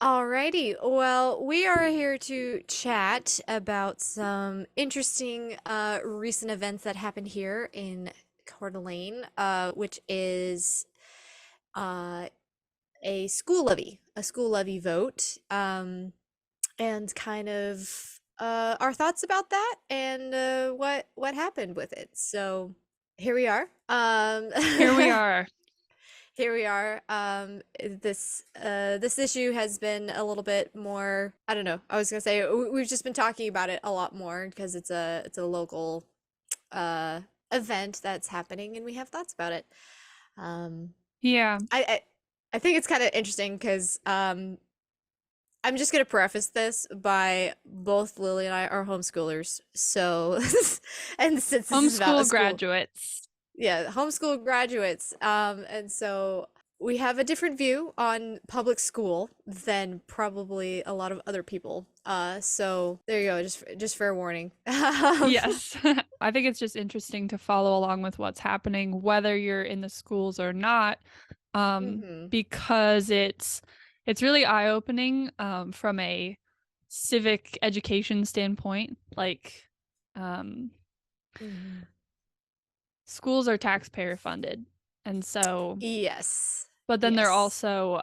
Alrighty, well, we are here to chat about some interesting recent events that happened here in Coeur d'Alene, which is uh, a school levy vote, and kind of our thoughts about that and what happened with it. So here we are. Here we are. Here we are. This issue has been a little bit more, I don't know. I was gonna say we've just been talking about it a lot more because it's a local uh event that's happening and we have thoughts about it. Um, Yeah. I I, I think it's kind of interesting because I'm just gonna preface this by both Lily and I are homeschoolers. So and since this is about a Homeschool school, graduates. yeah, homeschool graduates. And so we have a different view on public school than probably a lot of other people. So there you go, just fair warning. Yes. I think it's just interesting to follow along with what's happening, whether you're in the schools or not, Hmm. because it's really eye-opening from a civic education standpoint. Um, Hmm. Schools are taxpayer funded, and so, Yes. but then they're Yes. also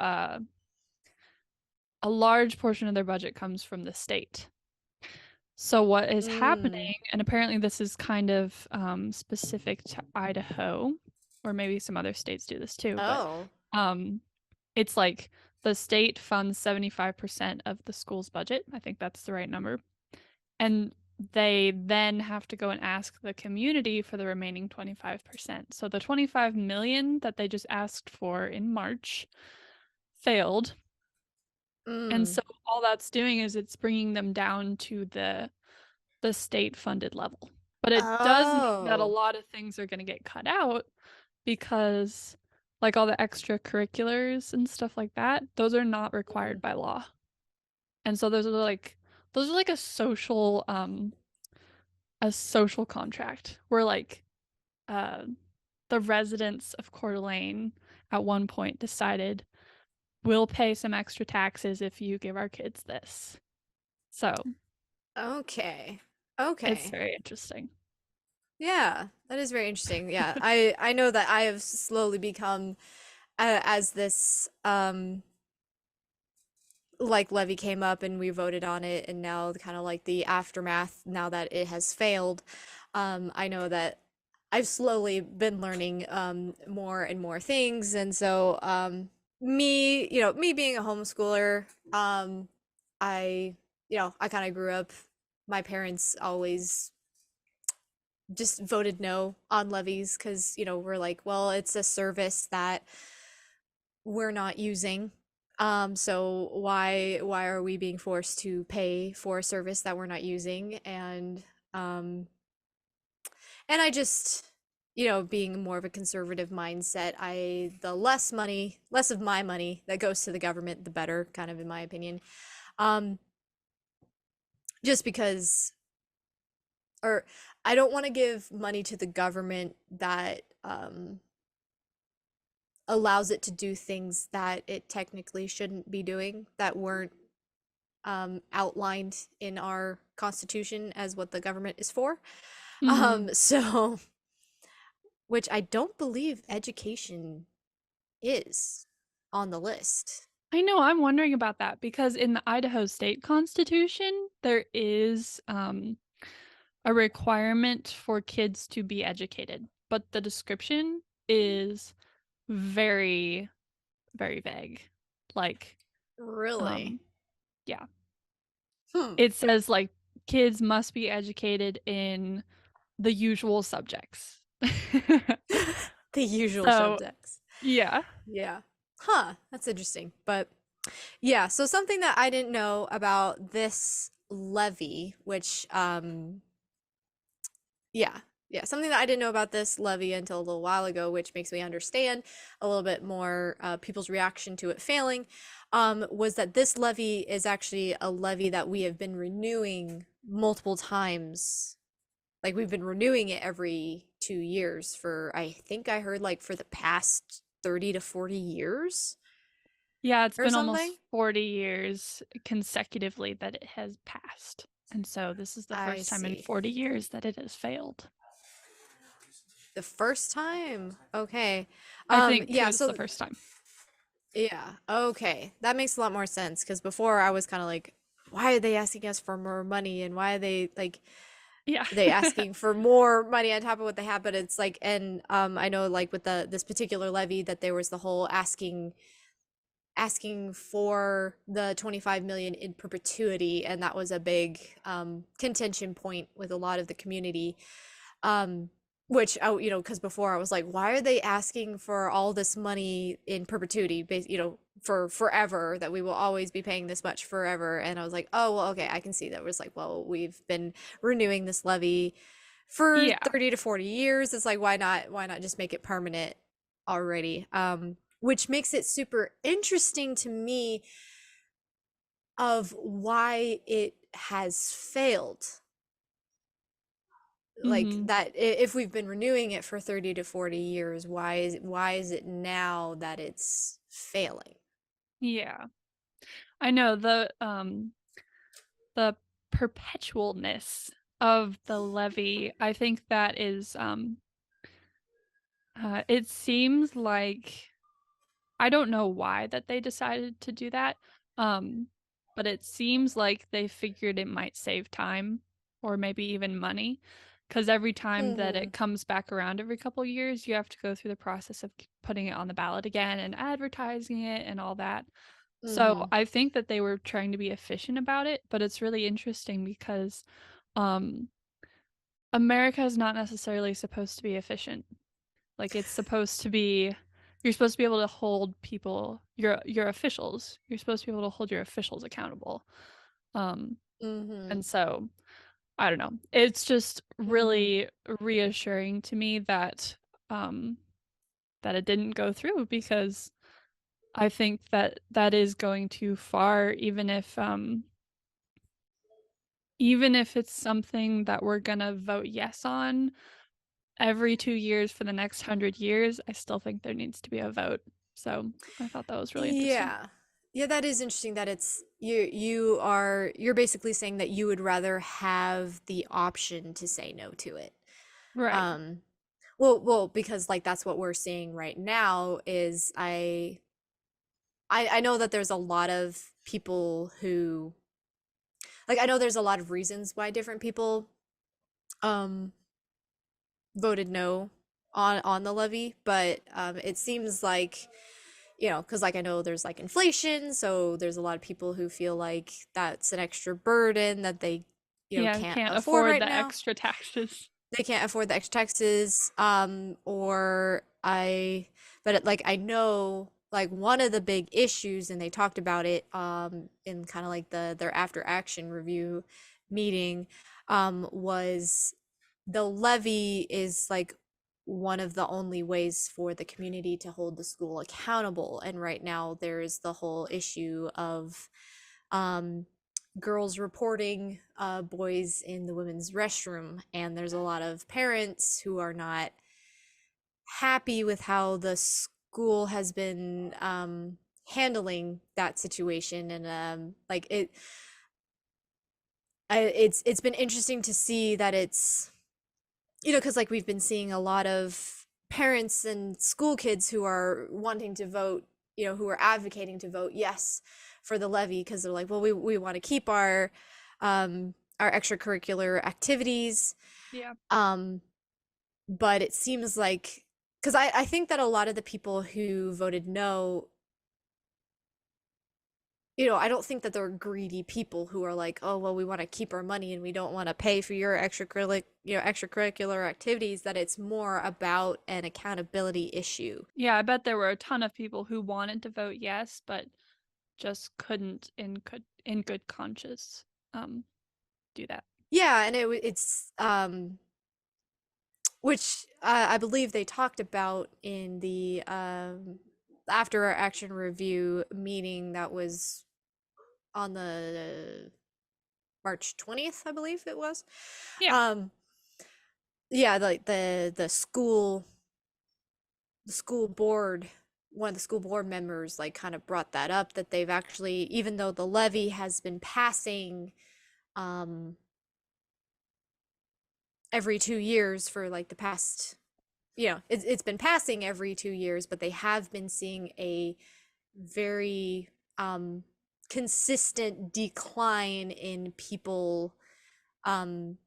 a large portion of their budget comes from the state. So what is Mm. happening, and apparently this is kind of specific to Idaho, or maybe some other states do this too, but Oh. um, it's like the state funds 75% of the school's budget. I think that's the right number. And they then have to go and ask the community for the remaining 25%. So the 25 million that they just asked for in March failed. And Mm. so all that's doing is it's bringing them down to the state funded level. But it does mean that a Oh. lot of things are going to get cut out because, like all the extracurriculars and stuff like that, those are not required Mm. by law. And so those are like a social contract where uh the residents of Coeur d'Alene at one point decided we'll pay some extra taxes if you give our kids this. So Okay. it's Okay. very interesting. Yeah, that is very interesting. Yeah, I know that I have slowly become as this like Levy came up and we voted on it and now kind of like the aftermath now that it has failed. I know that I've slowly been learning more and more things and so me being a homeschooler, I I kind of grew up, my parents always just voted no on levies because we're like, well, it's a service that we're not using. So why are we being forced to pay for a service that we're not using? Um and I just, being more of a conservative mindset, the less of my money that goes to the government, the better, kind of in my opinion. Um, just because, or I don't want to give money to the government that allows it to do things that it technically shouldn't be doing, that weren't outlined in our constitution as what the government is for. Hmm. So, which I don't believe education is on the list. I know, I'm wondering about that because in the Idaho State Constitution, there is a requirement for kids to be educated, but the description is very, very vague. Like, Really? um, yeah, Hmm. it says like kids must be educated in the usual subjects. The usual So, subjects. yeah. Yeah. Huh, that's interesting. But yeah, so something that I didn't know about this levy, which yeah. Yeah, something that I didn't know about this levy until a little while ago, which makes me understand a little bit more people's reaction to it failing, was that this levy is actually a levy that we have been renewing multiple times. Like we've been renewing it every 2 years for, I think I heard like for the past 30 to 40 years. Yeah, it's or been something? almost 40 years consecutively that it has passed. And so this is the I first time in see. 40 years that it has failed. The first time? Okay. I think it Yeah, was the so first time. yeah, okay. That makes a lot more sense because before I was kind of like, why are they asking us for more money and why are they like Yeah. they asking for more money on top of what they have? But it's like, and I know like with the this particular levy that there was the whole asking for the 25 million in perpetuity, and that was a big contention point with a lot of the community. um which I, because before I was like, why are they asking for all this money in perpetuity, for forever, that we will always be paying this much forever? And I was like, oh well, okay, I can see that. It was like, well, we've been renewing this levy for Yeah. 30 to 40 years. It's like, why not just make it permanent already? Which makes it super interesting to me of why it has failed. Like Mhm. that, if we've been renewing it for 30 to 40 years, why is it now that it's failing? Yeah. I know the perpetualness of the levy. I think that is it seems like I don't know why that they decided to do that, um, but it seems like they figured it might save time or maybe even money, because every time that Mm-hmm. it comes back around every couple years, you have to go through the process of putting it on the ballot again and advertising it and all that. So Mm-hmm. I think that they were trying to be efficient about it, but it's really interesting because um, America is not necessarily supposed to be efficient. Like, it's supposed to be you're supposed to be able to hold people your officials. You're supposed to be able to hold your officials accountable. Um, Mm-hmm. and so, I don't know. It's just Mm-hmm. really reassuring to me um, that it didn't go through because I think that that is going too far, even if it's something that we're gonna vote yes on every 2 years for the next 100 years, I still think there needs to be a vote. So, I thought that was really interesting. Yeah. Yeah, that is interesting that you're basically saying that you would rather have the option to say no to it. Right. Um, well, because like that's what we're seeing right now is I know that there's a lot of people who, like, I know there's a lot of reasons why different people um voted no on the levy, but it seems like, because like I know there's like inflation, so there's a lot of people who feel like that's an extra burden that they Yeah, can't can't afford afford right the now. extra taxes. They can't afford the extra taxes, or like I know like one of the big issues, and they talked about it in kind of like their after action review meeting, was the levy is like one of the only ways for the community to hold the school accountable. And right now there's the whole issue of um girls reporting boys in the women's restroom, and there's a lot of parents who are not happy with how the school has been handling that situation. And like it's been interesting to see that it's, because like we've been seeing a lot of parents and school kids who are wanting to vote, who are advocating to vote yes for the levy, because they're like, well, we want to keep our extracurricular activities. Yeah. um but it seems like, because I think that a lot of the people who voted no, I don't think that they're greedy people who are like, oh, well, we want to keep our money and we don't want to pay for your extracurricular activities. That it's more about an accountability issue. Yeah, I bet there were a ton of people who wanted to vote yes, but just couldn't in good conscience um do that. Yeah, and it's which I believe they talked about in the after action review meeting that was on the March 20th, I believe it was. Yeah. Um, yeah, like the school board. one of the school board members like kind of brought that up, that they've actually, even though the levy has been passing um every 2 years for like the past, it's been passing every 2 years, but they have been seeing a very consistent decline in people um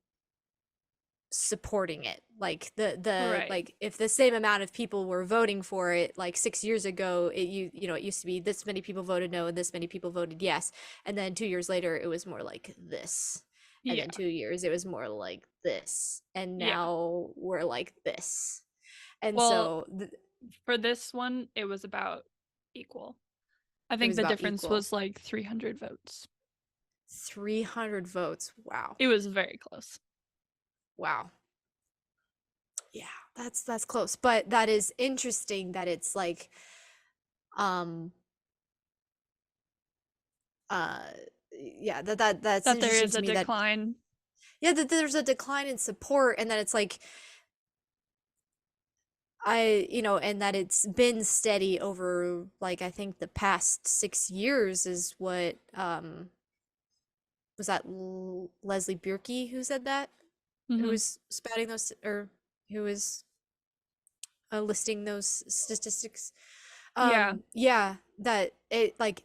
supporting it. Like the Right. like if the same amount of people were voting for it like 6 years ago, it used to be this many people voted no and this many people voted yes, and then 2 years later it was more like this, and then Yeah. 2 years it was more like this, and Yeah. now we're like this. And Well, so for this one, it was about equal. I it think was the about difference equal. was like 300 votes. 300 votes. Wow. It was very close. Wow. Yeah, that's close, but that is interesting that it's like um uh yeah, that's That there interesting is to a me that, decline. yeah, that there's a decline in support, and that it's like and that it's been steady over like I think the past 6 years is what was that Leslie Bierke who said that, who Hmm. was spouting those, or who was listing those statistics. Yeah. Yeah, that it like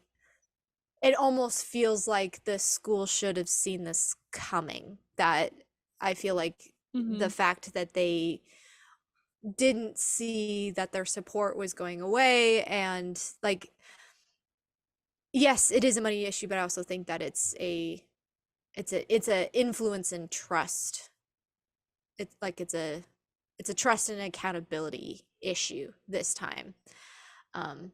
it almost feels like the school should have seen this coming. That I feel like the Hmm. fact that they didn't see that their support was going away, and like, yes, it is a money issue, but I also think that it's a influence and trust. It's like it's a trust and accountability issue this time. Um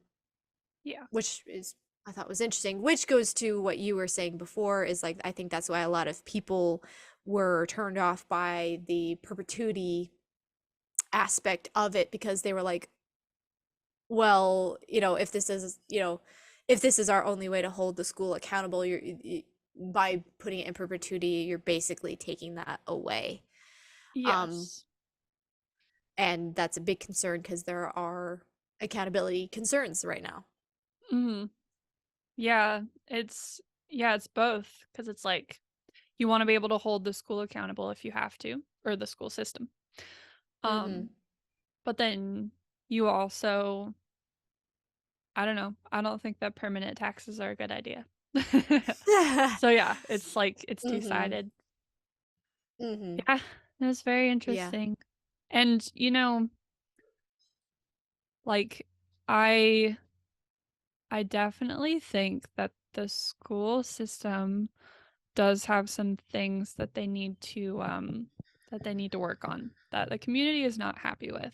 Yeah. which is, I thought was interesting, which goes to what you were saying before, is like I think that's why a lot of people were turned off by the perpetuity aspect of it, because they were like, well, if this is our only way to hold the school accountable, by putting it in perpetuity, you're basically taking that away. Um, Yes. and that's a big concern because there are accountability concerns right now. Hmm. Yeah. It's both because it's like you want to be able to hold the school accountable if you have to, or the school system. Mm-hmm. Um, but then you also, I don't know, I don't think that permanent taxes are a good idea. So yeah, it's like it's Mm-hmm. two-sided. Mm-hmm. Yeah, it was very Yeah. interesting. And like I I definitely think that the school system does have some things that they need to work on that the community is not happy with.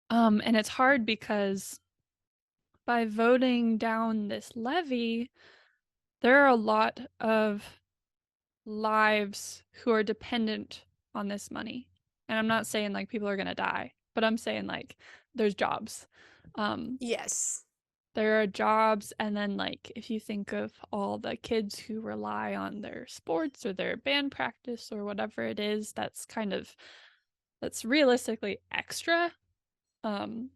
And it's hard because by voting down this levy, there are a lot of lives who are dependent on this money. And I'm not saying like people are going to die, but I'm saying like there's jobs. Um, Yes. there are jobs, and then like if you think of all the kids who rely on their sports or their band practice or whatever it is, that's realistically extra, um,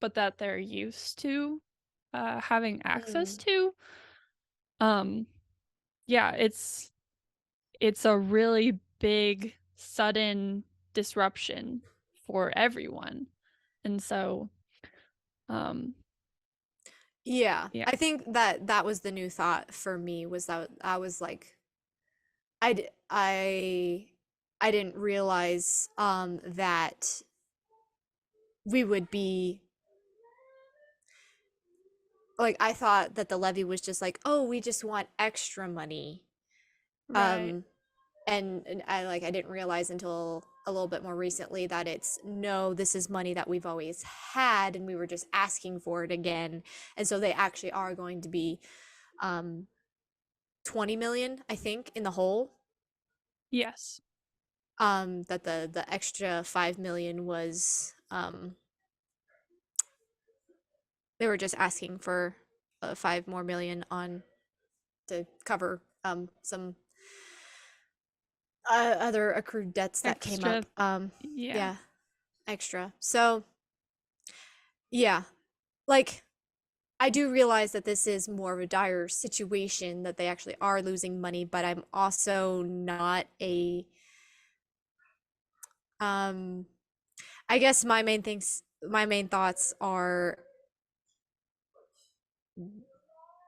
but that they're used to having access Mm. to. Um, yeah, it's a really big sudden disruption for everyone. And so um Yeah. yeah. I think that that was the new thought for me, was that I was like, I d- I didn't realize that we would be like, I thought that the levy was just like, oh, we just want extra money. Right. Um and I didn't realize until a little bit more recently that it's, no, this is money that we've always had and we were just asking for it again. And so they actually are going to be um 20 million, I think, in the hole. Yes. That the extra 5 million was, they were just asking for 5 more million on to cover some other accrued debts that came Extra. up. Yeah. Yeah, extra. So Yeah. Like, I do realize that this is more of a dire situation, that they actually are losing money, but I'm also not a um I guess my main thoughts are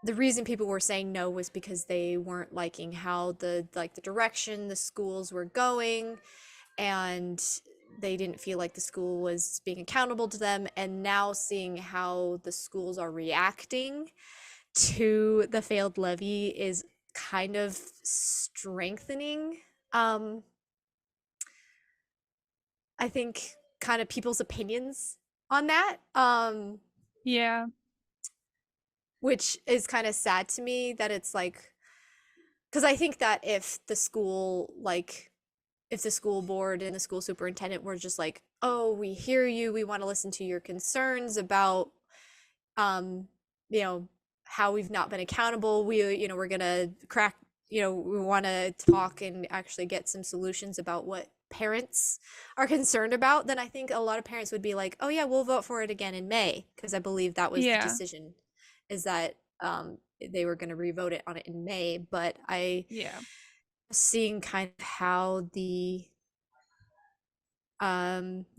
the reason people were saying no was because they weren't liking how the direction the schools were going, and they didn't feel like the school was being accountable to them, and now seeing how the schools are reacting to the failed levy is kind of strengthening, um I think, kind of people's opinions on that, Yeah. which is kind of sad to me that it's like, because I think that if the school board and the school superintendent were just like, oh, we hear you, we want to listen to your concerns about, um, you know, how we've not been accountable, we're gonna crack, we want to talk and actually get some solutions about what parents are concerned about, then I think a lot of parents would be like, oh yeah, we'll vote for it again in May, because I believe that was the Yeah. decision, is that they were going to revote it on it in May. But I Yeah. seeing kind of how the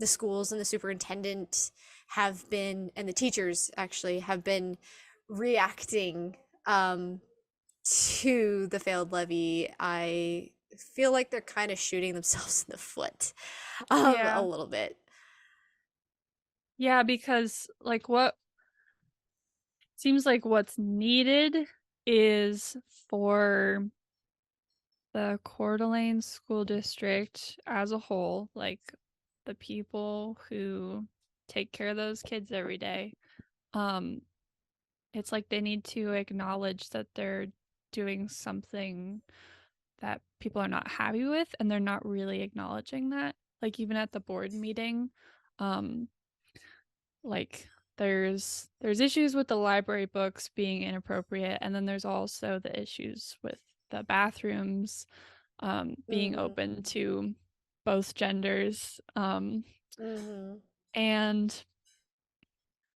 schools and the superintendent have been, and the teachers actually have been reacting um to the failed levy, I feel like they're kind of shooting themselves in the foot a Yeah. little bit. Yeah, because like what seems like what's needed is for the Coeur d'Alene School District as a whole, like the people who take care of those kids every day, um, it's like they need to acknowledge that they're doing something that people are not happy with, and they're not really acknowledging that. Like even at the board meeting, um, like there's issues with the library books being inappropriate, and then there's also the issues with the bathrooms being Mm-hmm. open to both genders. Mm-hmm. And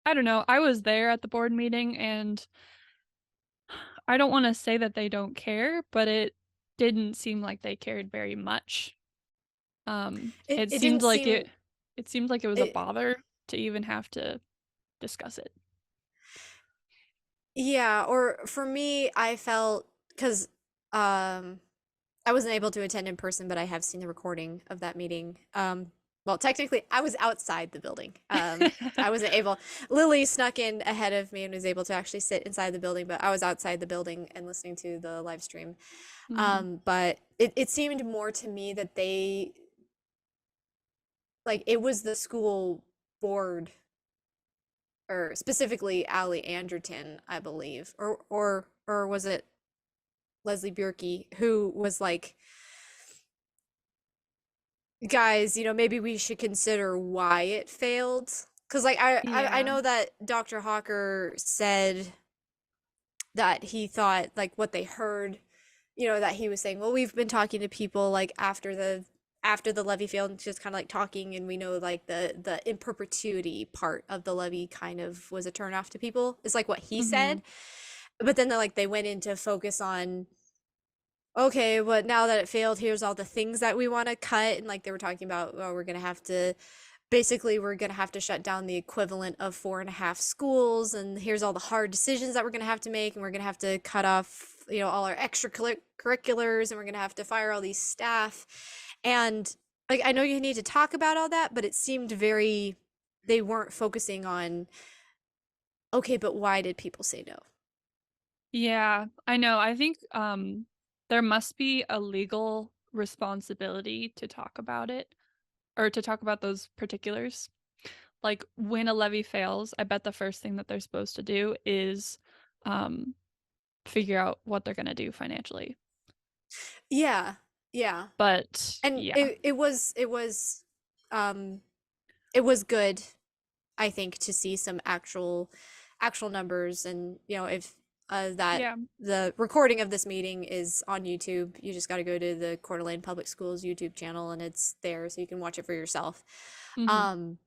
I don't know, I was there at the board meeting, and I don't want to say that they don't care, but it didn't seem like they cared very much. it, It it seemed didn't like seem it seemed like it was a it bother to even have to discuss it. Yeah, or for me, I felt, because I wasn't able to attend in person, but I have seen the recording of that meeting. Well, technically, I was outside the building. I wasn't able. Lilly snuck in ahead of me and was able to actually sit inside the building, but I was outside the building and listening to the live stream. Mhm. But it seemed more to me that it was the school board, or specifically Allie Anderton, I believe, or was it Leslie Bjerke, who was like, guys, maybe we should consider why it failed. Because like I Yeah. know that Dr. Hawker said that he thought, like, what they heard, that he was saying, well, we've been talking to people like after the levy failed, and just kind of like talking, and we know like the in perpetuity part of the levy kind of was a turnoff to people. It's like what he said. Mhm. But then they went into focus on, okay, but now that it failed, here's all the things that we want to cut. And like they were talking about, well, we're going to have to shut down the equivalent of 4.5 schools. And here's all the hard decisions that we're going to have to make. And we're going to have to cut off, all our extracurriculars, and we're going to have to fire all these staff. And like, I know you need to talk about all that, but it seemed they weren't focusing on, okay, but why did people say no? Yeah, I know. I think there must be a legal responsibility to talk about it, or to talk about those particulars. Like when a levy fails, I bet the first thing that they're supposed to do is um figure out what they're going to do financially. Yeah. Yeah. But And yeah. um it was good, I think, to see some actual numbers. And if that Yeah. the recording of this meeting is on YouTube, you just got to go to the Coeur d'Alene Public Schools YouTube channel, and it's there so you can watch it for yourself. Mhm. um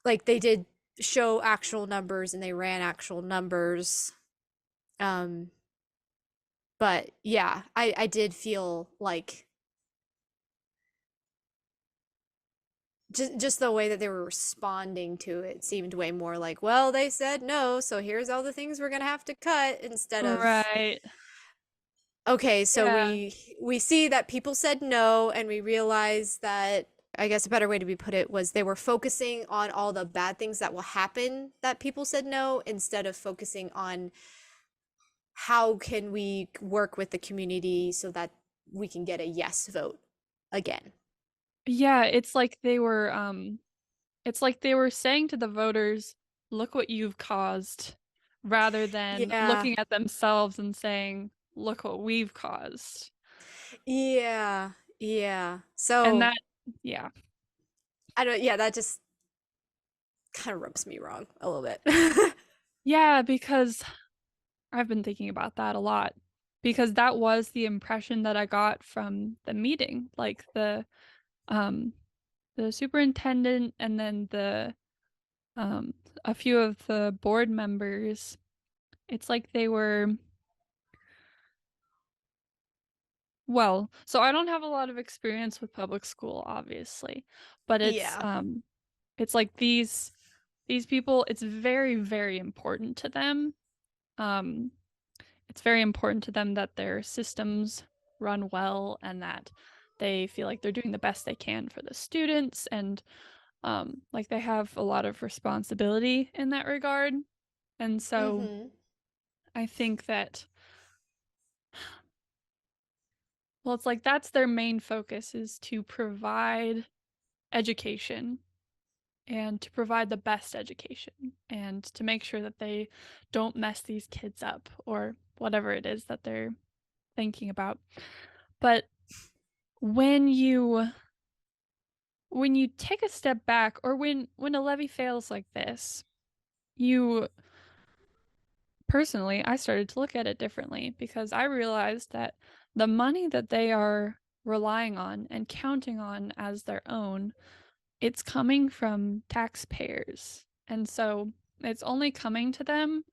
like they did show actual numbers and they ran actual numbers. Um, but yeah, I did feel like just the way that they were responding to it seemed way more like, well, they said no, so here's all the things we're gonna have to cut instead of, Right. okay, so Yeah. we see that people said no, and we realize that, I guess a better way to be put it was they were focusing on all the bad things that will happen that people said no instead of focusing on how can we work with the community so that we can get a yes vote again. Yeah, it's like they were saying to the voters, look what you've caused, rather than Yeah. looking at themselves and saying, look what we've caused. Yeah. Yeah. And So, that, yeah. I don't, yeah, that just kind of rubs me wrong a little bit. Yeah, because I've been thinking about that a lot. Because that was the impression that I got from the meeting. Like um the superintendent and then the um a few of the board members, it's like they were, well, so I don't have a lot of experience with public school, obviously, but Yeah. it's like these people, it's very, very important to them. Um, it's very important to them that their systems run well and that they feel like they're doing the best they can for the students, and like they have a lot of responsibility in that regard. And so Mm-hmm. I think that, well, it's like that's their main focus, is to provide education and to provide the best education and to make sure that they don't mess these kids up or whatever it is that they're thinking about. But when you when you take a step back, or when a levy fails like this, you personally, I started to look at it differently because I realized that the money that they are relying on and counting on as their own, it's coming from taxpayers. And so it's only coming to them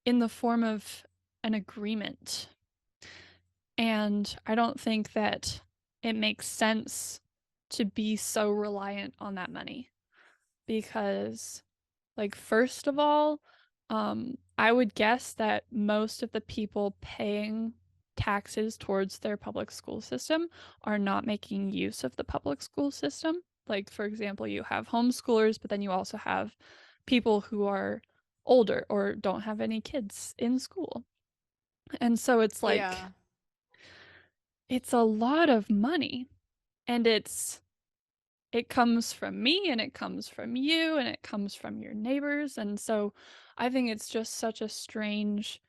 in the form of an agreement. And I don't think that it makes sense to be so reliant on that money because, like, first of all, I would guess that most of the people paying taxes towards their public school system are not making use of the public school system. Like, for example, you have homeschoolers, but then you also have people who are older or don't have any kids in school. And so it's like, Yeah. it's a lot of money. And it comes from me and it comes from you and it comes from your neighbors. And so I think it's just such a strange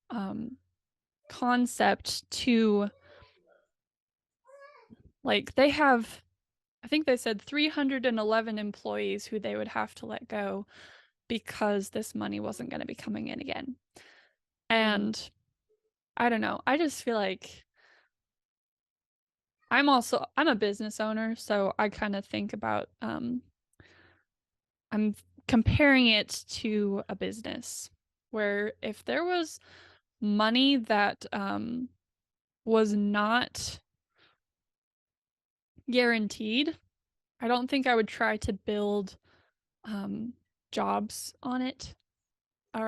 um, concept to, like, they have, I think they said 311 employees who they would have to let go because this money wasn't going to be coming in again. Mm. And I don't know. I just feel like I'm a business owner, so I kind of think about I'm comparing it to a business where if there was money that was not guaranteed, I don't think I would try to build um, jobs on it,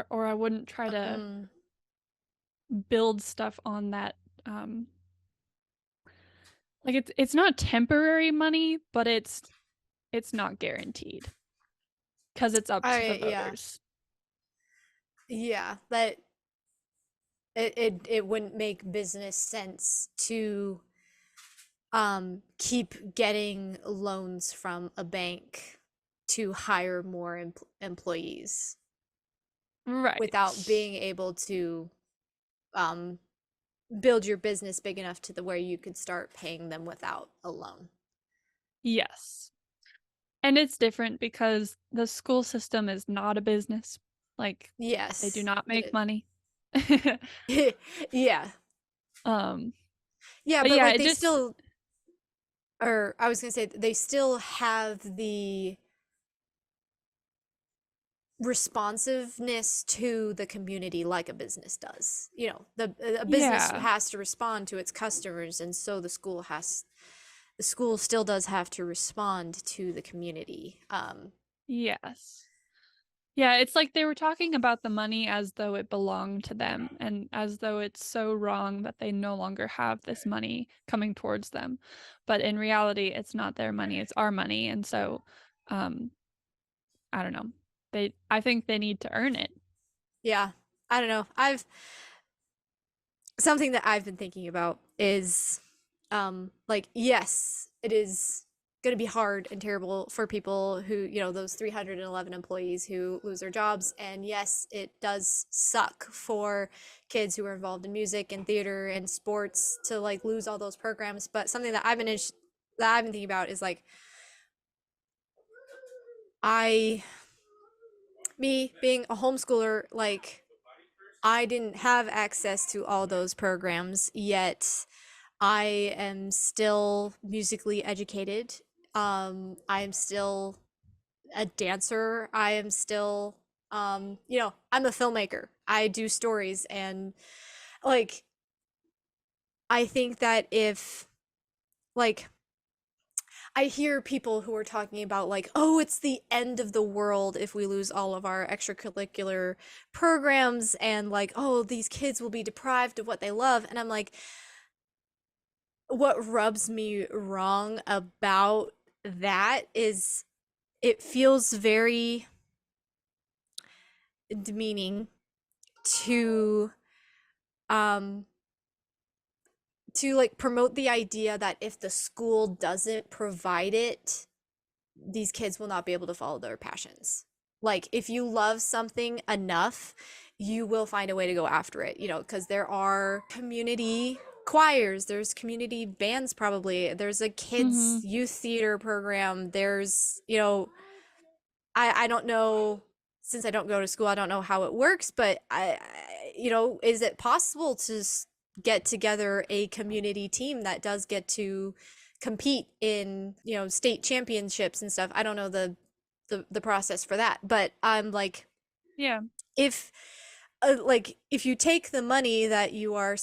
or I wouldn't try to Mm. build stuff on that. Um, like it's not temporary money, but it's not guaranteed because it's up to the Yeah. voters. Yeah. That it wouldn't make business sense to keep getting loans from a bank to hire more employees without Right. being able to um build your business big enough to the where you could start paying them without a loan. Yes. And it's different because the school system is not a business. Like, they do Yes. not make It, money. yeah. Um, Yeah, but but yeah, like it they just, still, or I was gonna say they still have responsiveness to the community like a business does. You know, a business Yeah. has to respond to its customers, and so the school still does have to respond to the community. Yes. Yeah, it's like they were talking about the money as though it belonged to them and as though it's so wrong that they no longer have this money coming towards them. But in reality, it's not their money, it's our money. And so, um, I don't know. I think they need to earn it. Yeah, I don't know. I've something that I've been thinking about is like yes, it is going to be hard and terrible for people who, you know, those 311 employees who lose their jobs, and yes, it does suck for kids who are involved in music and theater and sports to like lose all those programs, but something that I've been thinking about is like I me being a homeschooler, like I didn't have access to all those programs, yet I am still musically educated. I am still a dancer. I am still, you know, I'm a filmmaker. I do stories, and like, I think that if, like, I hear people who are talking about, like, oh, it's the end of the world if we lose all of our extracurricular programs, and like, oh, these kids will be deprived of what they love. And I'm like, what rubs me wrong about that is it feels very demeaning to um like promote the idea that if the school doesn't provide it, these kids will not be able to follow their passions. Like if you love something enough, you will find a way to go after it, you know, because there are community choirs, there's community bands, probably there's a kids Mhm. youth theater program, there's, you know, I don't know, since I don't go to school, I don't know how it works, but you know, is it possible to get together a community team that does get to compete in, you know, state championships and stuff? I don't know the process for that, but I'm like, Yeah. if like if you take the money that you are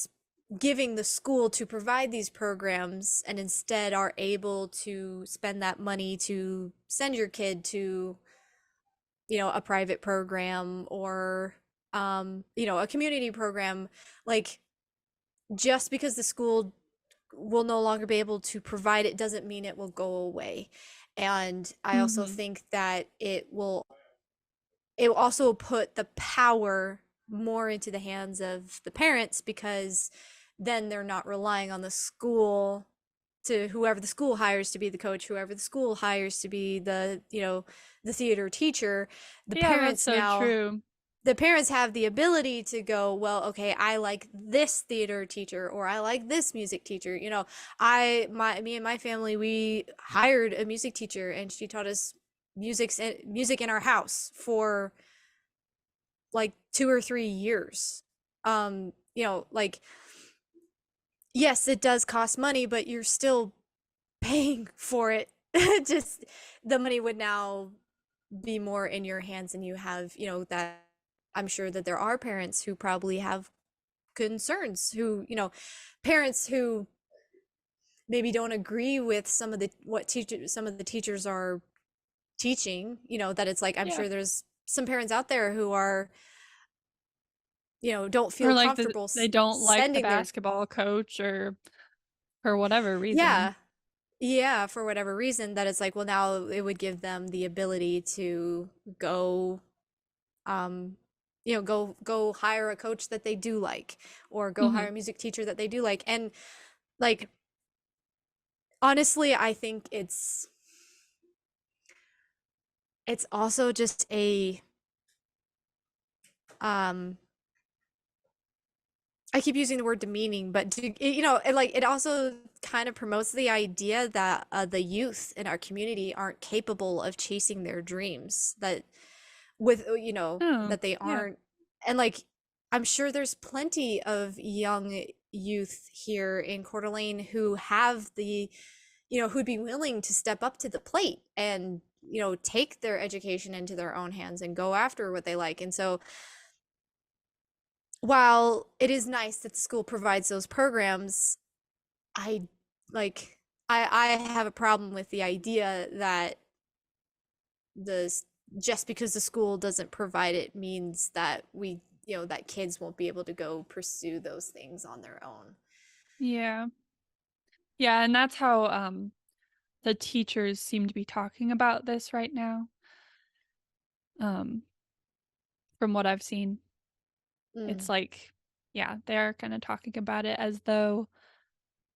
giving the school to provide these programs and instead are able to spend that money to send your kid to, you know, a private program or you know, a community program, like just because the school will no longer be able to provide it doesn't mean it will go away. And I also Mhm. think that it will also put the power more into the hands of the parents, because then they're not relying on the school to whoever the school hires to be the coach, whoever the school hires to be the, you know, the theater teacher. The Yeah, that's parents so now, true. the parents have the ability to go, well, okay, I like this theater teacher or I like this music teacher. You know, me and my family, we hired a music teacher and she taught us music in our house for like 2 or 3 years. You know, like, yes, it does cost money, but you're still paying for it. Just the money would now be more in your hands, and you have, you know, that I'm sure that there are parents who probably have concerns, who, you know, parents who maybe don't agree with some of the what teachers some of the teachers are teaching, you know, that it's like I'm Yeah. sure there's some parents out there who are, you know, don't Or feel like comfortable they don't like the sending their basketball coach or for whatever reason. yeah. Yeah, for whatever reason, that it's like, well, now it would give them the ability to go, um, you know, go hire a coach that they do like, or go hire Mhm. a music teacher that they do like. And like, honestly, I think it's also just a um I keep using the word demeaning, but you know, it also kind of promotes the idea that the youth in our community aren't capable of chasing their dreams. That with you know, Oh, that they yeah. aren't, and like I'm sure there's plenty of young youth here in Coeur d'Alene who have the, you know, who'd be willing to step up to the plate and take their education into their own hands and go after what they like. And so while it is nice that the school provides those programs, I like I have a problem with the idea that the just because the school doesn't provide it means that that kids won't be able to go pursue those things on their own. Yeah. Yeah, and that's how the teachers seem to be talking about this right now. Um from what I've seen. It's Mm. like yeah, they're kind of talking about it as though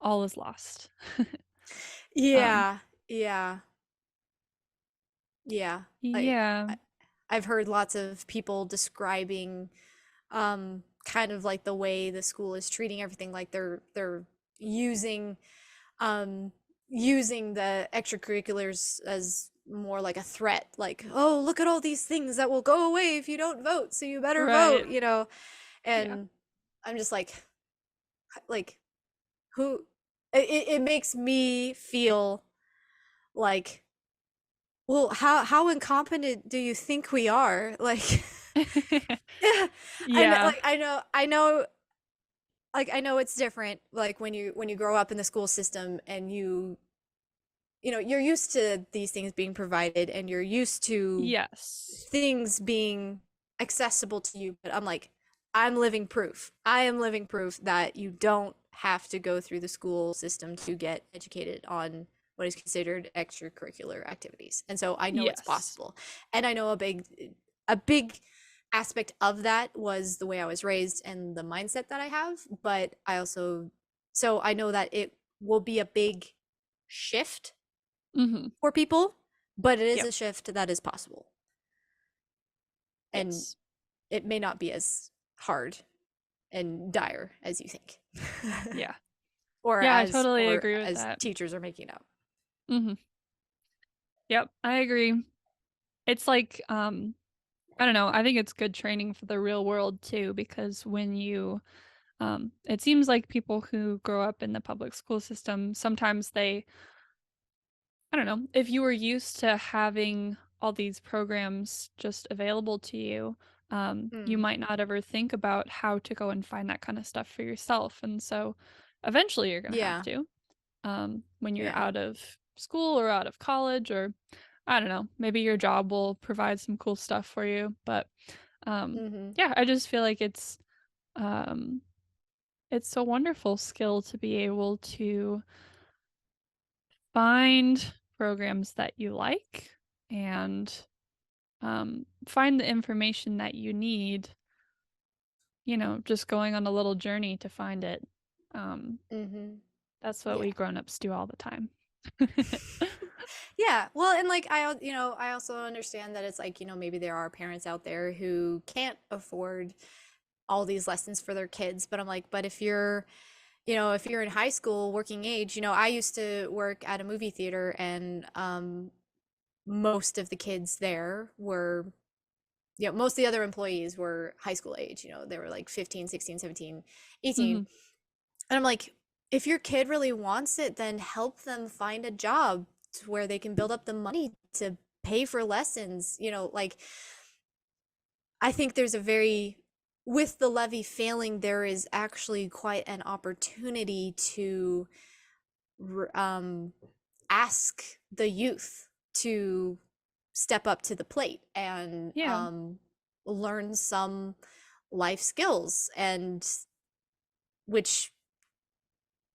all is lost. um Yeah, yeah, yeah. I, yeah. I I've heard lots of people describing kind of like the way the school is treating everything, like they're using um using the extracurriculars as more like a threat, like, oh, look at all these things that will go away if you don't vote, so you better Right. vote. Yeah. And I'm just like who it makes me feel like, well, how incompetent do you think we are? Like, yeah, Yeah. I know it's different, like when you grow up in the school system and you're used to these things being provided and you're used to Yes. things being accessible to you. But I'm living proof. I am living proof that you don't have to go through the school system to get educated on what is considered extracurricular activities. And so I know it's Yes. possible. And I know a big aspect of that was the way I was raised and the mindset that I have, but I know that it will be a big shift Mhm. for people, but it is Yep. a shift that is possible. And Yes. it may not be as hard and dire as you think. Yeah. or Yeah, I as totally or agree with as that. teachers are making up. Mhm. Yep, I agree. It's like I don't know, I think it's good training for the real world too because when you it seems like people who grow up in the public school system sometimes they I don't know, if you were used to having all these programs just available to you, you Mm, might not ever think about how to go and find that kind of stuff for yourself. And so eventually you're going to have yeah, to when you're yeah. out of school or out of college, or I don't know, maybe your job will provide some cool stuff for you. But Hmm. yeah, I just feel like um, it's a wonderful skill to be able to find programs that you like and find the information that you need, just going on a little journey to find it. Um, Hmm. that's what we Yeah. grown-ups do all the time. Yeah. Well, and like I also understand that it's like, maybe there are parents out there who can't afford all these lessons for their kids, but I'm like, but if you're in high school, working age, I used to work at a movie theater, and most of the kids there were, most of the other employees were high school age. They were like 15, 16, 17, 18. Mhm. And I'm like, if your kid really wants it, then help them find a job to where they can build up the money to pay for lessons. Like, I think with the levy failing, there is actually quite an opportunity to um, ask the youth to step up to the plate and Yeah. learn some life skills, and which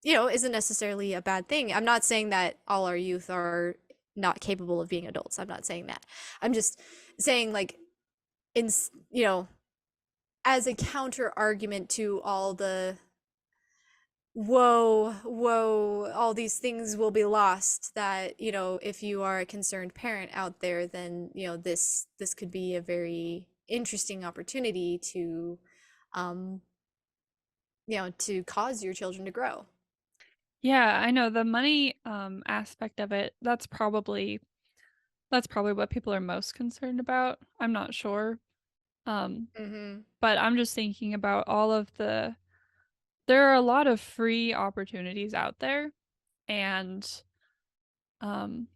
isn't necessarily a bad thing. I'm not saying that all our youth are not capable of being adults. I'm not saying that. I'm just saying, like, in you know as a counter argument to all the whoa, all these things will be lost, that if you are a concerned parent out there, then this could be a very interesting opportunity um to cause your children to grow. Yeah, I know the money aspect of it, that's probably what people are most concerned about. I'm not sure. Um, Hmm. but I'm just thinking about there are a lot of free opportunities out there and um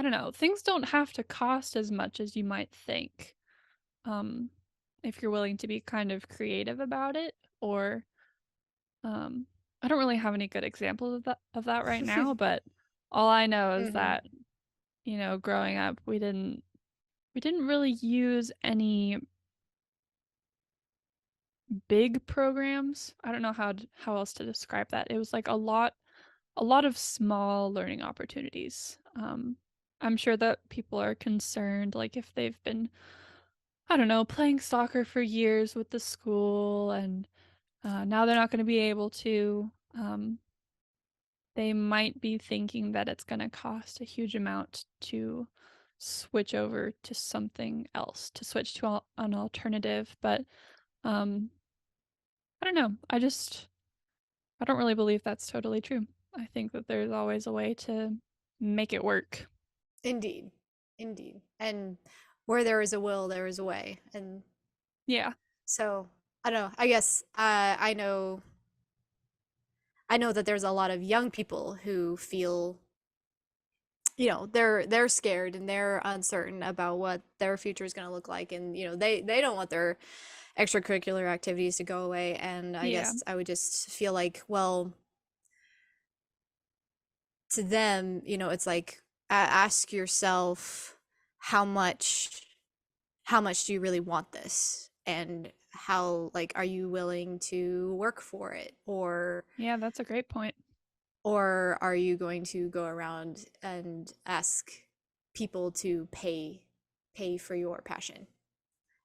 I don't know, things don't have to cost as much as you might think, um, if you're willing to be kind of creative about it, or, um I don't really have any good examples of that right now, but all I know is Hmm. that, growing up, we didn't really use any big programs. I don't know how else to describe that. It was like a lot of small learning opportunities. I'm sure that people are concerned, like if they've been, I don't know, playing soccer for years with the school, and now they're not going to be able to. They might be thinking that it's going to cost a huge amount to switch over to something else, to switch to an alternative. But um, I don't know. I don't really believe that's totally true. I think that there's always a way to make it work. Indeed. Indeed. And where there is a will, there is a way. And Yeah. so I don't know. I guess I know that there's a lot of young people who feel, they're scared and they're uncertain about what their future is going to look like, and they don't want their extracurricular activities to go away. And I Yeah. guess I would just feel like, well, to them, it's like, ask yourself how much how much do you really want this, and how, like, are you willing to work for it, Yeah, that's a great point. or are you going to go around and ask people to pay for your passion,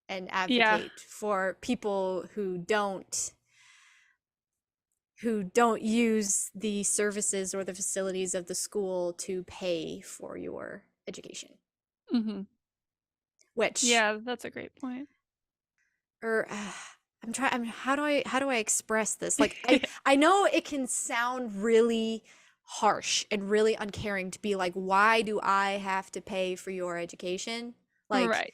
and Yeah. advocate for people who don't use the services or the facilities of the school to pay for your education, Mhm. which, Yeah, that's a great point. or how do I express this? Like, I know it can sound really harsh and really uncaring to be like, why do I have to pay for your education? Like, Right.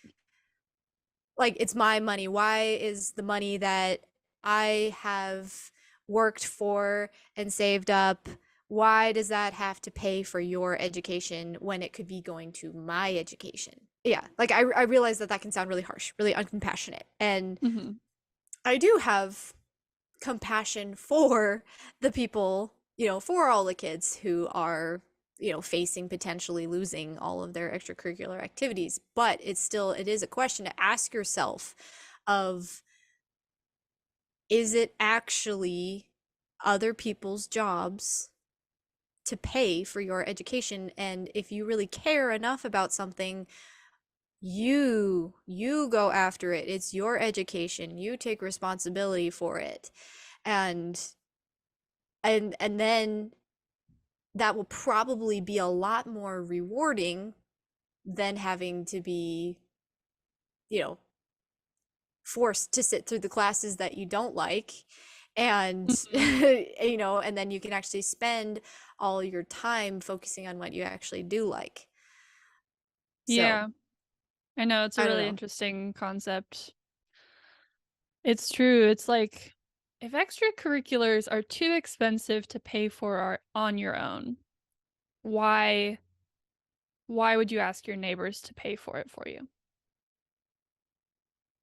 it's my money. Why is the money that I have worked for and saved up, why does that have to pay for your education when it could be going to my education? Yeah, like, I realize that that can sound really harsh, really uncompassionate. And Mhm. I do have compassion for the people, for all the kids who are, facing potentially losing all of their extracurricular activities. But it is a question to ask yourself of, is it actually other people's jobs to pay for your education? And if you really care enough about something, you go after it. It's your education. You take responsibility for it. And and then that will probably be a lot more rewarding than having to be, you know, forced to sit through the classes that you don't like. And Mhm. and then you can actually spend all your time focusing on what you actually do like. So Yeah. I know, it's a I don't really know. interesting concept. It's true. It's like if extracurriculars are too expensive to pay for on your own, why why would you ask your neighbors to pay for it for you?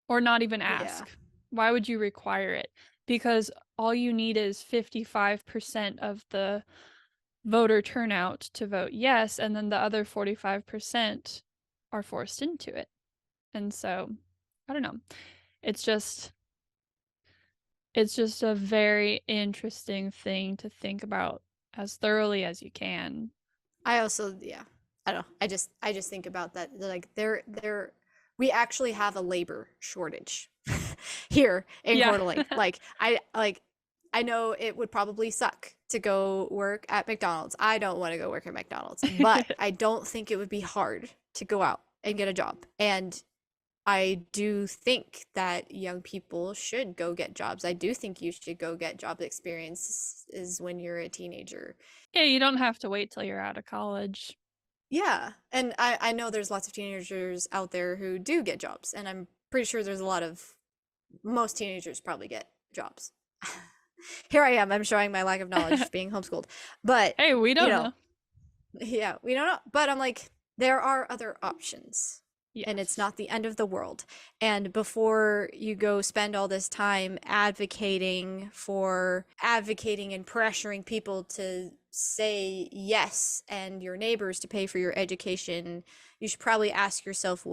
Or not even Yeah. ask? Why would you require it? Because all you need is 55% of the voter turnout to vote yes, and then the other 45% are forced into it. And so, I don't know. It's just it's just a very interesting thing to think about as thoroughly as you can. I also, yeah, I don't know. I just think about that. Like, we actually have a labor shortage here in Yeah. Coeur d'Alene. I know it would probably suck to go work at McDonald's. I don't want to go work at McDonald's, but I don't think it would be hard to go out and get a job. And I do think that young people should go get jobs. I do think you should go get job experiences when you're a teenager. Yeah, you don't have to wait till you're out of college. Yeah, and I know there's lots of teenagers out there who do get jobs, and I'm pretty sure there's a lot of most teenagers probably get jobs. Here I am, I'm showing my lack of knowledge being homeschooled. But, Hey, we you don't know, know. yeah, we don't know. But I'm like, there are other options, and it's Yes. not the end of the world. And before you go spend all this time advocating and pressuring people to say yes and your neighbors to pay for your education, you should probably ask yourself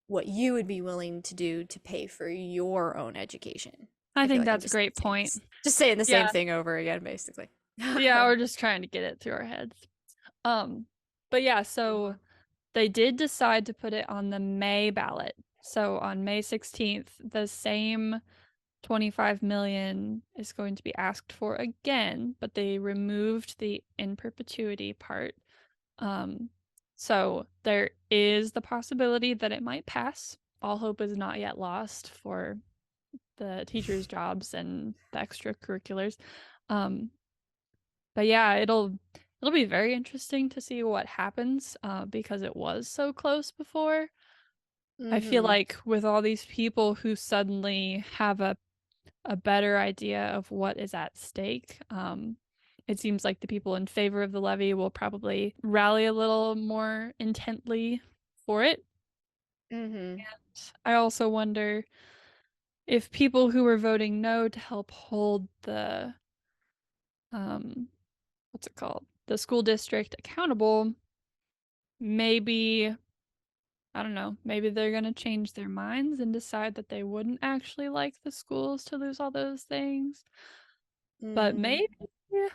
what you would be willing to do to pay for your own education. I I feel think like I'm that's a great point. just saying the same Yeah. thing over again, basically. Yeah, we're just trying to get it through our heads. Um, but yeah, so they did decide to put it on the May ballot. So on May 16th, the same 25 million is going to be asked for again, but they removed the in perpetuity part. Um, so there is the possibility that it might pass. All hope is not yet lost for the teachers' jobs and the extracurriculars. Um, but yeah, it'll be very interesting to see what happens because it was so close before. I feel Mm-hmm. like with all these people who suddenly have a better idea of what is at stake, it seems like the people in favor of the levy will probably rally a little more intently for it. Mm-hmm. I also wonder if people who were voting no to help hold the um what's it called? The school district accountable, maybe I don't know, maybe they're going to change their minds and decide that they wouldn't actually like the schools to lose all those things. But Mm-hmm. maybe yeah.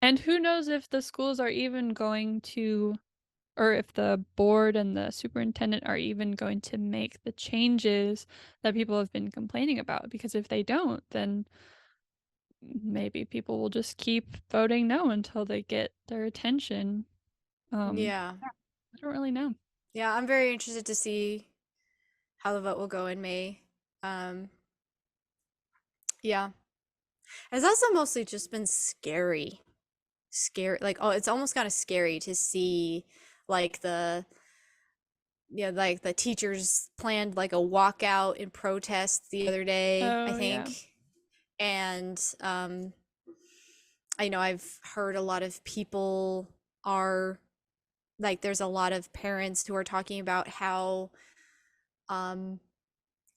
And who knows if the schools are even going to or if the board and the superintendent are even going to make the changes that people have been complaining about because if they don't, then maybe people will just keep voting no until they get their attention. Yeah. Yeah, I don't really know. Yeah, I'm very interested to see how the vote will go in May. Um, yeah. It's also mostly just been scary. Scary. Like, oh, it's almost kind of scary to see like like the teachers planned like a walkout in protest the other day, I Oh, yeah. think. And I know I've heard a lot of people are like there's a lot of parents who are talking about how um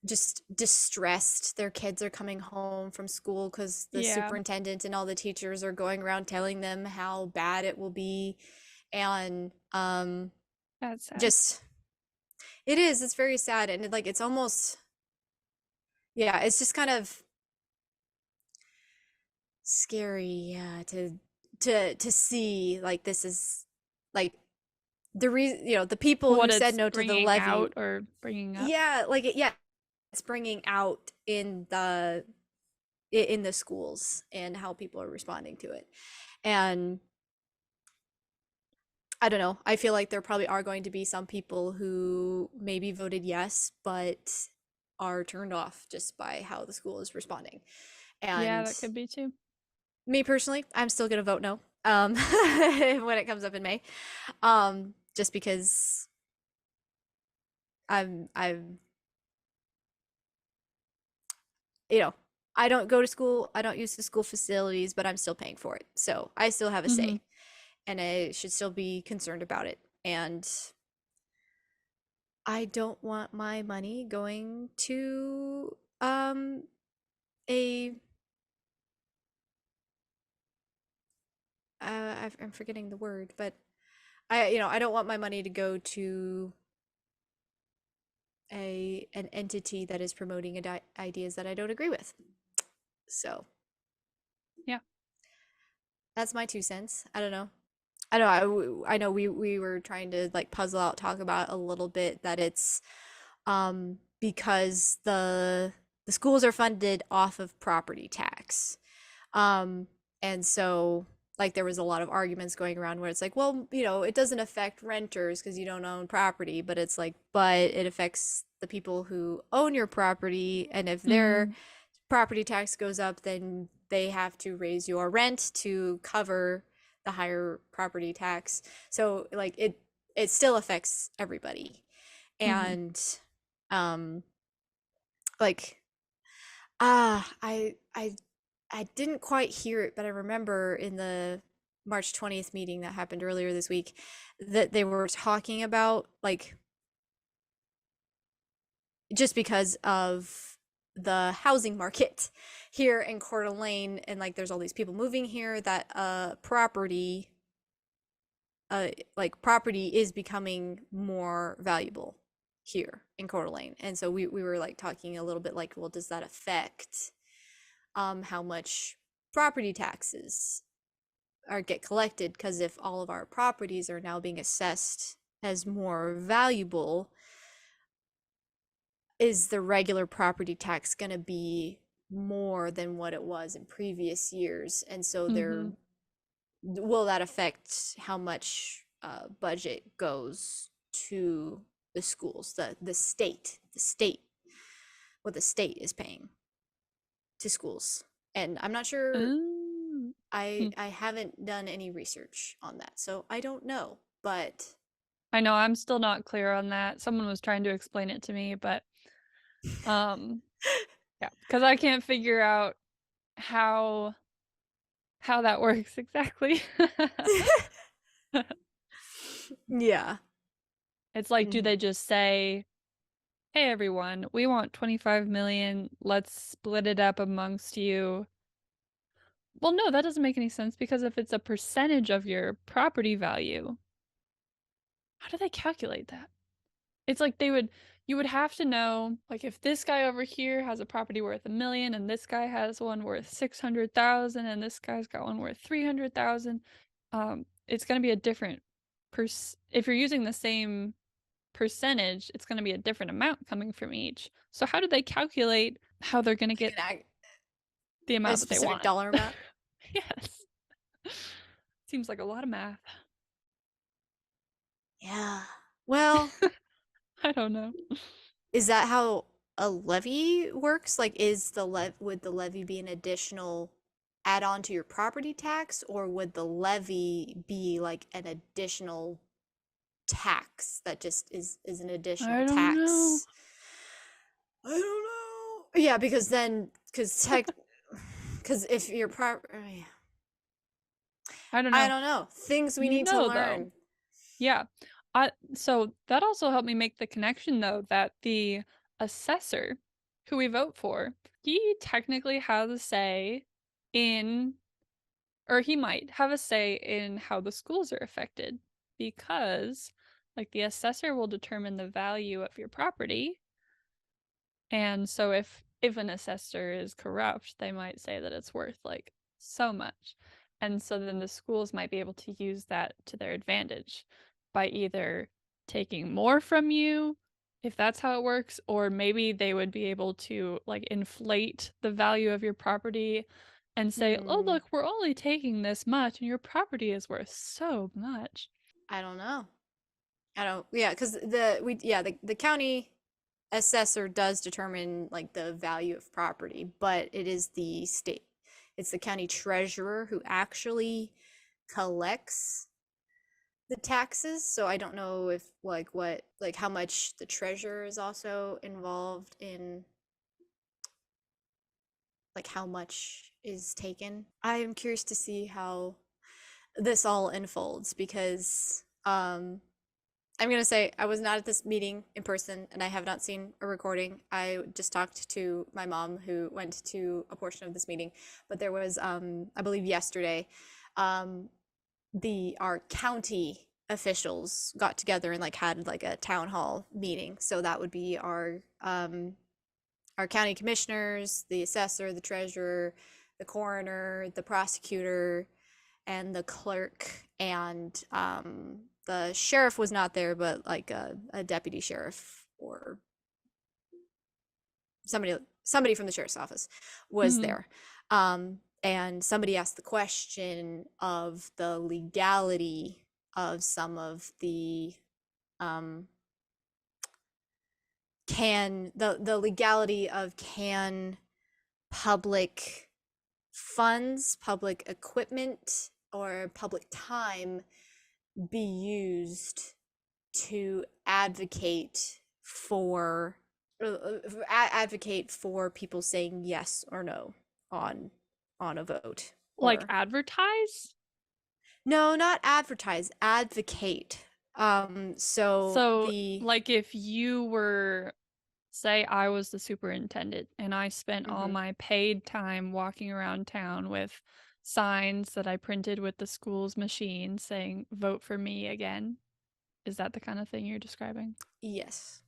just distressed their kids are coming home from school because the Yeah, superintendent and all the teachers are going around telling them how bad it will be. And that's sad. just it's very sad. And like it's almost, yeah, it's just kind of scary, yeah, to see like this is like the reason, the people What who said it's no to the bringing levy. out or bringing up. Yeah, like yeah, it's bringing out in the schools and how people are responding to it. And I don't know. I feel like there probably are going to be some people who maybe voted yes, but are turned off just by how the school is responding. Yeah, And that could be too. me personally, I'm still gonna vote no. When it comes up in May. Just because I'm you know, I don't go to school, I don't use the school facilities, but I'm still paying for it. So I still have a Mhm. say and I should still be concerned about it. And I don't want my money going to a I'm forgetting the word, but I don't want my money to go to a an entity that is promoting ideas that I don't agree with. So Yeah. that's my 2 cents. I don't know. I know we were trying to like puzzle out, talk about a little bit that it's because the schools are funded off of property tax. Um, and so like there was a lot of arguments going around where it's like, well, it doesn't affect renters because you don't own property, but it's like, but it affects the people who own your property, and if their Mhm. property tax goes up, then they have to raise your rent to cover the higher property tax. So like it still affects everybody. Mhm. And um like I didn't quite hear it, but I remember in the March 20th meeting that happened earlier this week that they were talking about, like, just because of the housing market here in Coeur d'Alene, and like there's all these people moving here, that property is becoming more valuable here in Coeur d'Alene. And so we were like talking a little bit like, well, does that affect how much property taxes are get collected? Because if all of our properties are now being assessed as more valuable, is the regular property tax going to be more than what it was in previous years? And so there, Mm-hmm. will that affect how much budget goes to the schools, the state, what the state is paying to schools? And I'm not sure. Ooh. I Hmm. I haven't done any research on that, so I don't know. But I know I'm still not clear on that. Someone was trying to explain it to me, but um yeah, because I can't figure out how how that works exactly. yeah. It's like, do Mhm. they just say, "Hey everyone, we want 25 million. Let's split it up amongst you." Well, no, that doesn't make any sense because if it's a percentage of your property value, how do they calculate that? It's like you would have to know, like if this guy over here has a property worth 1 million and this guy has one worth 600,000 and this guy's got one worth 300,000, it's going to be a different if you're using the same percentage, it's going to be a different amount coming from each. So how do they calculate how they're going to Like get an the a amount that they specific want? dollar amount. Yes. Seems like a lot of math. Yeah. Well, I don't know. is that how a levy works? Like, would the levy be an additional add-on to your property tax, or would the levy be like an additional tax that just is an additional I don't know. tax? I don't know. Yeah, because then, because if your property, I don't I know. don't know. Things we You need to know though. learn. Yeah. So that also helped me make the connection though that the assessor who we vote for, he technically has a say in, or he might have a say in how the schools are affected because like the assessor will determine the value of your property. And so if an assessor is corrupt, they might say that it's worth like so much. And so then the schools might be able to use that to their advantage by either taking more from you, if that's how it works, or maybe they would be able to like inflate the value of your property and say, "Oh, Hmm. look, we're only taking this much and your property is worth so much." I don't know. I don't. Yeah, because the county assessor does determine like the value of property, but it's the county treasurer who actually collects the taxes. So I don't know if like how much the treasurer is also involved in, like how much is taken. I am curious to see how this all unfolds because I'm gonna say I was not at this meeting in person and I have not seen a recording. I just talked to my mom who went to a portion of this meeting, but there was I believe yesterday, um the our county officials got together and like had like a town hall meeting. So that would be our county commissioners, the assessor, the treasurer, the coroner, the prosecutor, and the clerk, and the sheriff was not there, but like a deputy sheriff or somebody from the sheriff's office was Mhm. there. And somebody asked the question of the legality of some of the um, the legality of can public funds, public equipment, or public time be used to advocate for people saying yes or no on on a vote, Like or advertise? No, not advertise, advocate. So So, the like, if you were, say, I was the superintendent and I spent all Mhm. my paid time walking around town with signs that I printed with the school's machine saying, vote for me again. Is that the kind of thing you're describing? Yes.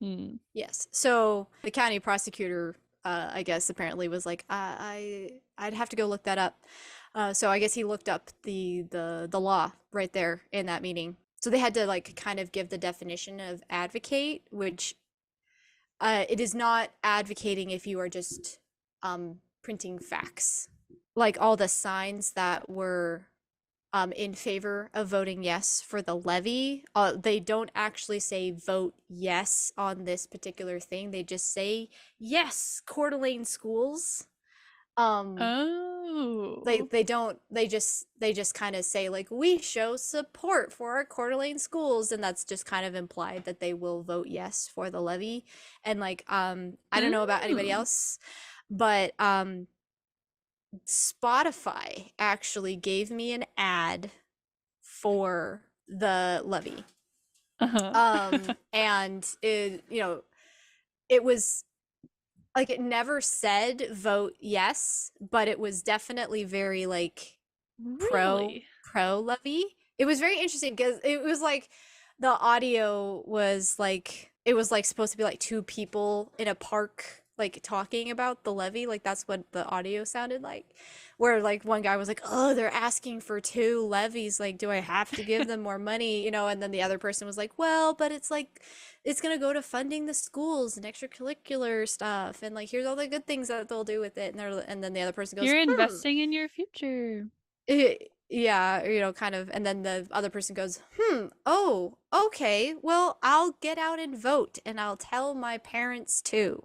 Hmm. Yes. So the county prosecutor, I guess, apparently was like, I'd have to go look that up. So I guess he looked up the law right there in that meeting. So they had to like kind of give the definition of advocate, which it is not advocating if you are just printing facts. Like all the signs that were in favor of voting yes for the levy. They don't actually say vote yes on this particular thing. They just say yes, Coeur d'Alene schools. Um, Oh. they just kind of say like we show support for our Coeur d'Alene schools, and that's just kind of implied that they will vote yes for the levy. And like I don't know about anybody Hmm. else, but Spotify actually gave me an ad for the levy. Uh-huh. And it was like it never said vote yes, but it was definitely very like Really? pro levy. It was very interesting because it was like the audio was like it was like supposed to be like two people in a park like talking about the levy, like that's what the audio sounded like, where like one guy was like, oh, they're asking for two levies, like do I have to give them more money, and then the other person was like, well, but it's like it's gonna go to funding the schools and extracurricular stuff, and like here's all the good things that they'll do with it, and then the other person goes, You're hmm. investing in your future. Yeah, kind of. And then the other person goes, oh, okay. Well, I'll get out and vote and I'll tell my parents too.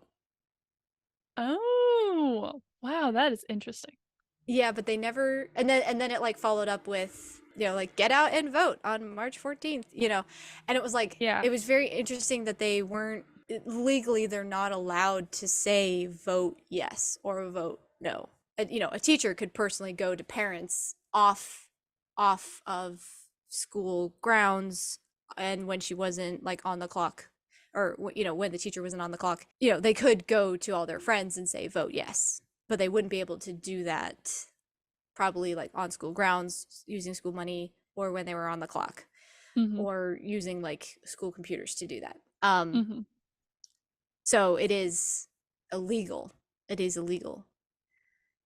Oh, wow, that is interesting. Yeah, but they never, and then it like followed up with, like get out and vote on March 14th, and it was like, Yeah. it was very interesting that they weren't legally, they're not allowed to say vote yes or vote no. A teacher could personally go to parents off of school grounds, and when she wasn't like on the clock, or when the teacher wasn't on the clock, they could go to all their friends and say vote yes, but they wouldn't be able to do that probably like on school grounds using school money, or when they were on the clock, Mhm. or using like school computers to do that. Mhm. So illegal it is illegal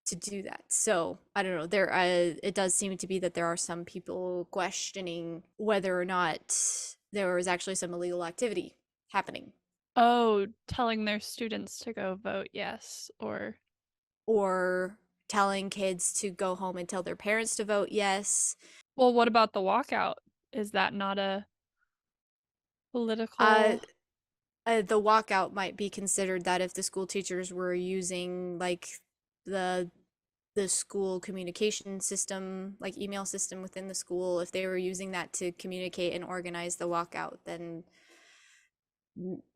to do that. So I don't know, it does seem to be that there are some people questioning whether or not there was actually some illegal activity happening, Oh, telling their students to go vote yes or or telling kids to go home and tell their parents to vote yes. well, what about the walkout? Is that not a uh political? the walkout might be considered that if the school teachers were using like the the school communication system, like email system within the school, if they were using that to communicate and organize the walkout, then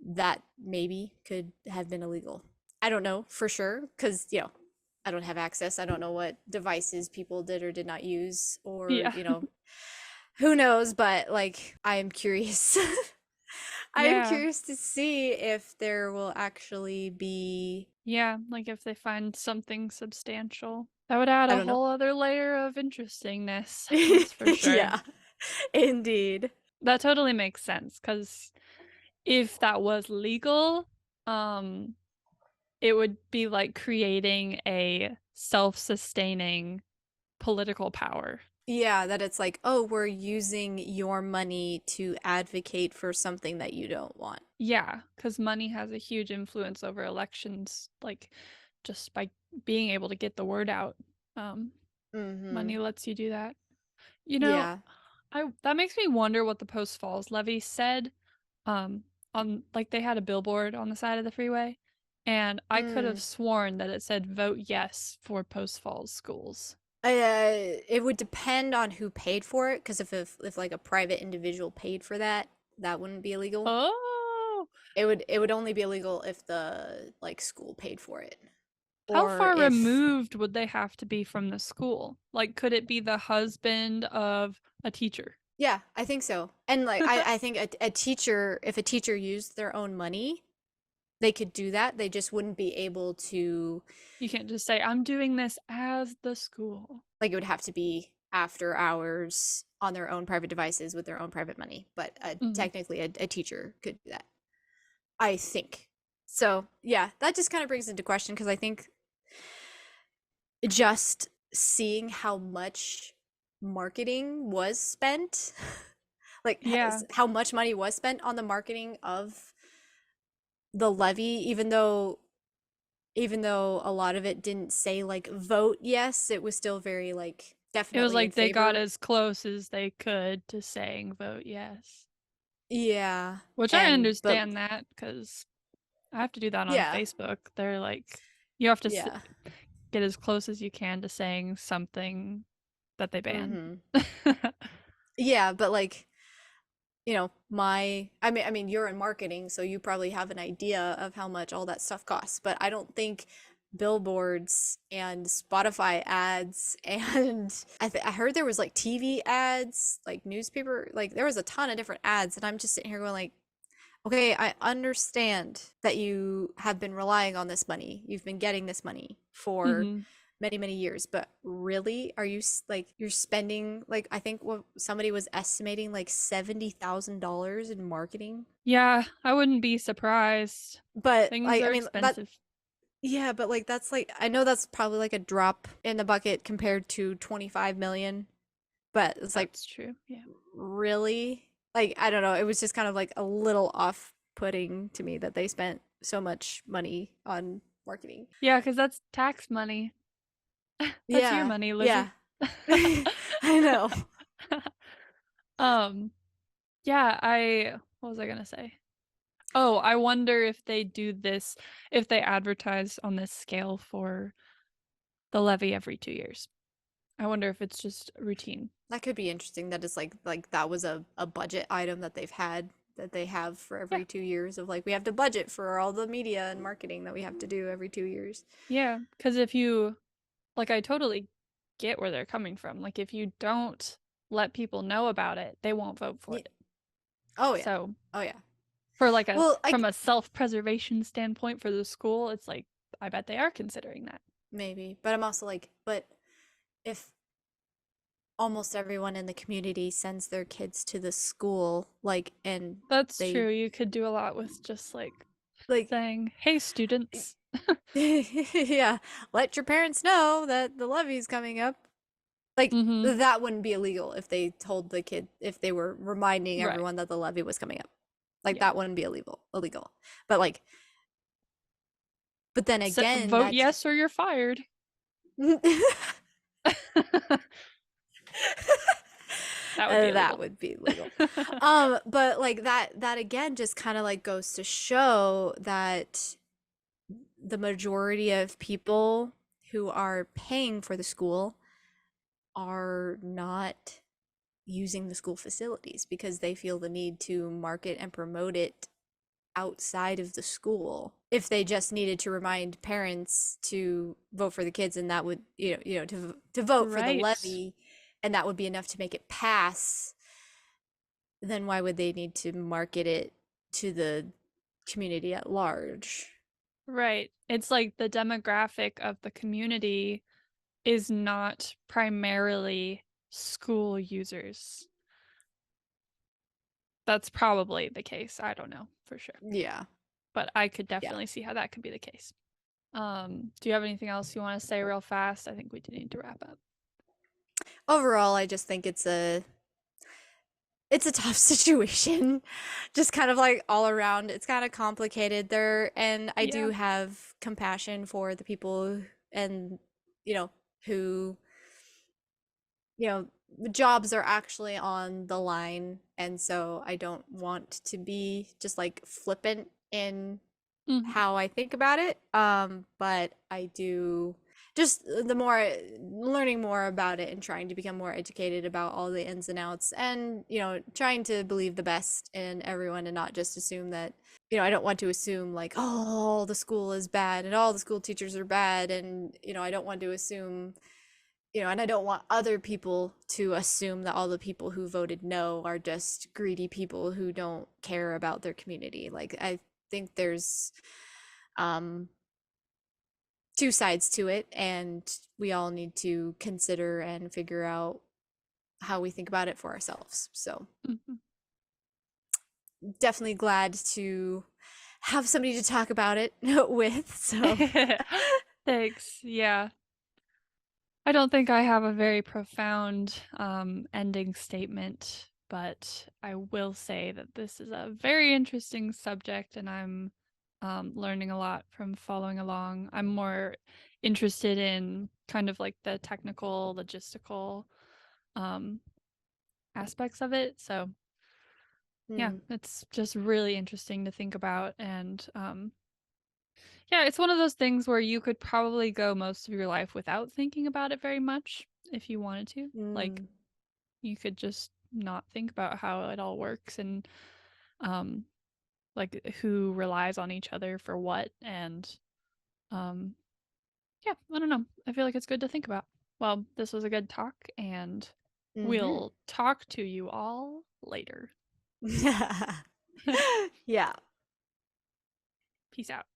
that maybe could have been illegal. I don't know for sure because, I don't have access. I don't know what devices people did or did not use, or, Yeah. who knows, but like I am curious. I am Yeah. curious to see if there will actually be, Yeah, like if they find something substantial. That would add I a don't know. whole other layer of interestingness, that's for sure. Yeah, indeed. That totally makes sense because if that was legal, um, it would be like creating a self-sustaining political power. Yeah, that it's like, oh, we're using your money to advocate for something that you don't want. Yeah, because money has a huge influence over elections, like just by being able to get the word out. Um, Mm-hmm. Money lets you do that. You know, Yeah. I that makes me wonder what the Post Falls levy said. On like they had a billboard on the side of the freeway, and I could have Mm. sworn that it said vote yes for Post Falls schools. It would depend on who paid for it, because if like a private individual paid for that, that wouldn't be illegal. Oh, It would only be illegal if the like school paid for it. How or far if removed would they have to be from the school? Like, could it be the husband of a teacher? yeah, I think so. And like I think a teacher, if a teacher used their own money, they could do that. They just wouldn't be able to, You can't just say, I'm doing this as the school. like it would have to be after hours on their own private devices with their own private money. But Hmm. technically, a teacher could do that, I think. So yeah, that just kind of brings into question because I think just seeing how much marketing was spent, like Yeah. how much money was spent on the marketing of the levy, even though a lot of it didn't say like vote yes, it was still very like It was definitely in like they got favor. as close as they could to saying vote yes. Yeah. Which I And but understand that because I have to do that on yeah. Facebook. They're like, you have to Yeah. get as close as you can to saying something that they ban. Mhm. Yeah, but like, I mean you're in marketing, so you probably have an idea of how much all that stuff costs, but I don't think billboards and Spotify ads and I heard there was like TV ads, like newspaper, like there was a ton of different ads, and I'm just sitting here going like, okay, I understand that you have been relying on this money. You've been getting this money for Hmm. many, many years, but really, are you like you're spending like I think what somebody was estimating like $70,000 in marketing? Yeah, I wouldn't be surprised. But Things like I are mean that expensive. yeah, but like that's like I know that's probably like a drop in the bucket compared to 25 million, but it's like That's true. Yeah. really? Like, I don't know. It was just kind of like a little off-putting to me that they spent so much money on marketing. Yeah, because that's tax money. That's your Yeah, money, yeah. Lizzy. I know. um, yeah, what was I gonna say? Oh, I wonder if they do this, if they advertise on this scale for the levy every 2 years. I wonder if it's just routine. That could be interesting. That is like that was a budget item that they have for Yeah. every 2 years of like we have to budget for all the media and marketing that we have to do every 2 years. Yeah, because if you, like, I totally get where they're coming from. Like, if you don't let people know about it, they won't vote for Yeah. it. Oh yeah. So, Oh yeah. for like a Well, from a self-preservation standpoint for the school, it's like I bet they are considering that. maybe, but I'm also like, but if almost everyone in the community sends their kids to the school like and That's they true. You could do a lot with just like like saying, "Hey students." yeah, let your parents know that the levy's coming up, like Mhm. that wouldn't be illegal if they told the kid, if they were reminding Right. everyone that the levy was coming up, like Yeah. that wouldn't be illegal, but like but then So, again vote that yes or you're fired. That would be that illegal. would be legal. But like that again just kind of like goes to show that the majority of people who are paying for the school are not using the school facilities because they feel the need to market and promote it outside of the school. If they just needed to remind parents to vote for the kids and that would, to vote for the Right. levy and that would be enough to make it pass, then why would they need to market it to the community at large? Right. It's like the demographic of the community is not primarily school users. That's probably the case. I don't know for sure. Yeah. But I could Yeah. definitely see how that could be the case. Do you have anything else you want to say real fast? I think we do need to wrap up. Overall, I just think it's a tough situation. Just kind of like all around. It's kind of complicated there, and I Yeah. do have compassion for the people and who you know jobs are actually on the line, and so I don't want to be just like flippant in Hmm. how I think about it. But I do just the more learning more about it and trying to become more educated about all the ins and outs, and trying to believe the best in everyone and not just assume that, I don't want to assume like, oh, all the school is bad and all the school teachers are bad, and I don't want to assume, and I don't want other people to assume that all the people who voted no are just greedy people who don't care about their community. Like, I think there's um two sides to it, and we all need to consider and figure out how we think about it for ourselves. So, Mhm. definitely glad to have somebody to talk about it with. So, Thanks. Yeah. I don't think I have a very profound ending statement, but I will say that this is a very interesting subject, and I'm learning a lot from following along. I'm more interested in kind of like the technical, logistical um, aspects of it. So, yeah, mm, it's just really interesting to think about. And yeah, it's one of those things where you could probably go most of your life without thinking about it very much if you wanted to. Like, mm, you could just not think about how it all works and um like who relies on each other for what. And um yeah, I don't know. I feel like it's good to think about. Well, this was a good talk, and mm-hmm. we'll talk to you all later. Yeah. Peace out.